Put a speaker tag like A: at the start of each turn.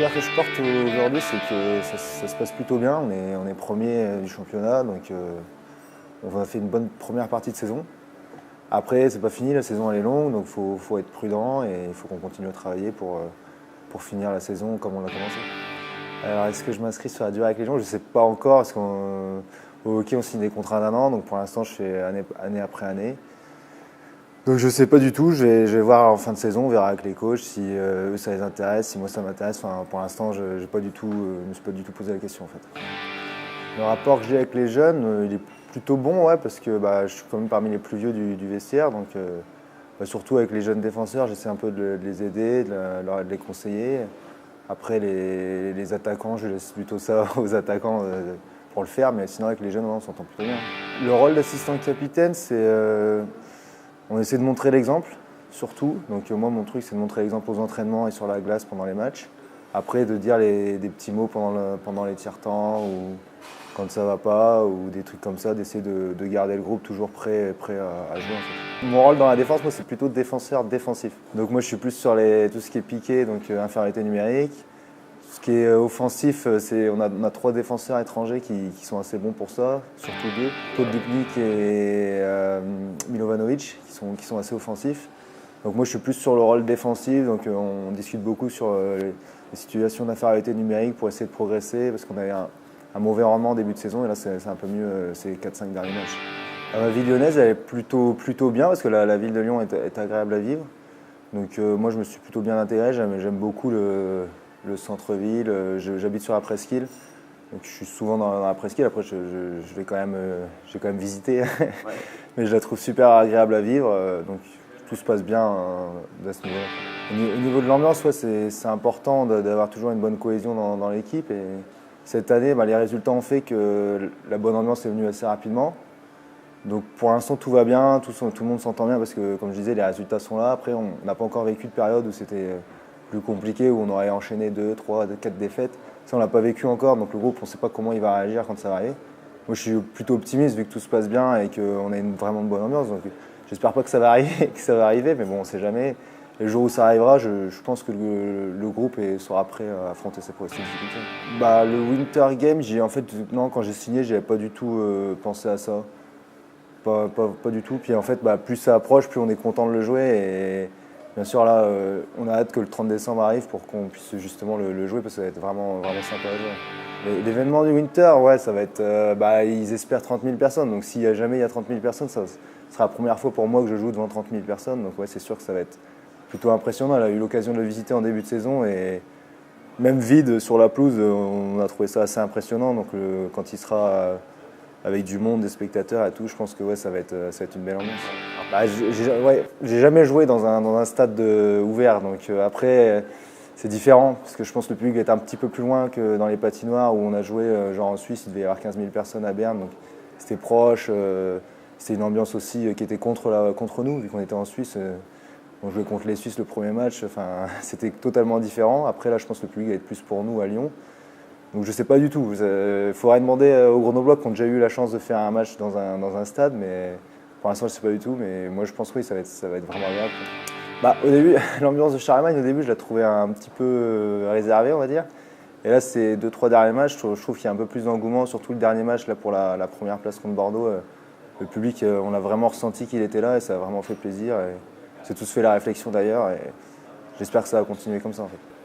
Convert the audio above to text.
A: regard que je porte aujourd'hui, c'est que ça se passe plutôt bien. On est premier du championnat, donc on a fait une bonne première partie de saison. Après, c'est pas fini, la saison elle est longue, donc faut être prudent et il faut qu'on continue à travailler pour finir la saison comme on l'a commencé. Alors, est-ce que je m'inscris sur la durée avec les gens? Je ne sais pas encore, parce qu'au hockey, on signe des contrats d'1 an, donc pour l'instant, je fais année après année. Donc je ne sais pas du tout, je vais voir en fin de saison, on verra avec les coachs si eux ça les intéresse, si moi ça m'intéresse. Enfin, pour l'instant, je ne me suis pas du tout posé la question en fait. Le rapport que j'ai avec les jeunes, il est plutôt bon, ouais, parce que je suis quand même parmi les plus vieux du vestiaire, donc surtout avec les jeunes défenseurs, j'essaie un peu de les aider, de les conseiller. Après, les attaquants, je laisse plutôt ça aux attaquants pour le faire, mais sinon avec les jeunes, on s'entend plutôt bien. Le rôle d'assistant capitaine, c'est on essaie de montrer l'exemple, surtout. Donc moi, mon truc, c'est de montrer l'exemple aux entraînements et sur la glace pendant les matchs. Après, de dire des petits mots pendant les tiers-temps ou quand ça va pas, ou des trucs comme ça, d'essayer de garder le groupe toujours prêt à jouer. En fait. Mon rôle dans la défense, moi, c'est plutôt défenseur défensif. Donc moi, je suis plus sur tout ce qui est piqué, donc infériorité numérique. Ce qui est offensif, on a 3 défenseurs étrangers qui sont assez bons pour ça, surtout 2. Podlipnik et Milovanovic, qui sont assez offensifs. Donc moi je suis plus sur le rôle défensif, donc on discute beaucoup sur les situations d'infériorité numérique pour essayer de progresser, parce qu'on avait un mauvais rendement en début de saison, et là c'est un peu mieux ces 4-5 derniers matchs. La ville lyonnaise, elle est plutôt bien, parce que la ville de Lyon est agréable à vivre. Donc moi je me suis plutôt bien intégré, j'aime beaucoup le centre-ville, j'habite sur la presqu'île, donc je suis souvent dans la presqu'île. Après je vais quand même visiter, ouais. Mais je la trouve super agréable à vivre, donc tout se passe bien à ce niveau-là. Au niveau de l'ambiance, ouais, c'est important d'avoir toujours une bonne cohésion dans l'équipe, et cette année, les résultats ont fait que la bonne ambiance est venue assez rapidement. Donc pour l'instant tout va bien, tout le monde s'entend bien, parce que comme je disais, les résultats sont là. Après on n'a pas encore vécu de période où c'était plus compliqué, où on aurait enchaîné 2, 3, 4 défaites. Ça on l'a pas vécu encore, donc le groupe on ne sait pas comment il va réagir quand ça va arriver. Moi je suis plutôt optimiste vu que tout se passe bien et qu'on a vraiment de bonne ambiance. Donc j'espère pas que ça va arriver, mais bon on ne sait jamais. Le jour où ça arrivera, je pense que le groupe sera prêt à affronter ces difficultés. Le Winter Game, non, quand j'ai signé, j'avais pas du tout pensé à ça. Pas du tout. Puis en fait, plus ça approche, plus on est content de le jouer. Et bien sûr, là, on a hâte que le 30 décembre arrive pour qu'on puisse justement le jouer, parce que ça va être vraiment sympa à jouer. L'événement du Winter, ouais, ça va être. Ils espèrent 30 000 personnes. Donc s'il y a 30 000 personnes, ça sera la première fois pour moi que je joue devant 30 000 personnes. Donc ouais, c'est sûr que ça va être plutôt impressionnant. Elle a eu l'occasion de le visiter en début de saison, et même vide sur la pelouse, on a trouvé ça assez impressionnant. Donc quand il sera avec du monde, des spectateurs et tout, je pense que ouais, ça va être une belle ambiance. J'ai jamais joué dans un stade ouvert, donc après c'est différent, parce que je pense que le public est un petit peu plus loin que dans les patinoires où on a joué, genre en Suisse, il devait y avoir 15 000 personnes à Berne, donc c'était proche, c'était une ambiance aussi qui était contre nous, vu qu'on était en Suisse. On jouait contre les Suisses le premier match, c'était totalement différent. Après là, je pense que le public va être plus pour nous à Lyon. Donc je ne sais pas du tout. Il faudrait demander aux Grenoblois qui ont déjà eu la chance de faire un match dans un stade, mais pour l'instant je ne sais pas du tout. Mais moi je pense que oui, ça va être vraiment agréable. Au début, l'ambiance de Charlemagne, au début je la trouvais un petit peu réservée, on va dire. Et là, ces 2-3 derniers matchs, je trouve qu'il y a un peu plus d'engouement, surtout le dernier match là, pour la première place contre Bordeaux. Le public, on a vraiment ressenti qu'il était là, et ça a vraiment fait plaisir. Et c'est tous fait la réflexion d'ailleurs, et j'espère que ça va continuer comme ça en fait.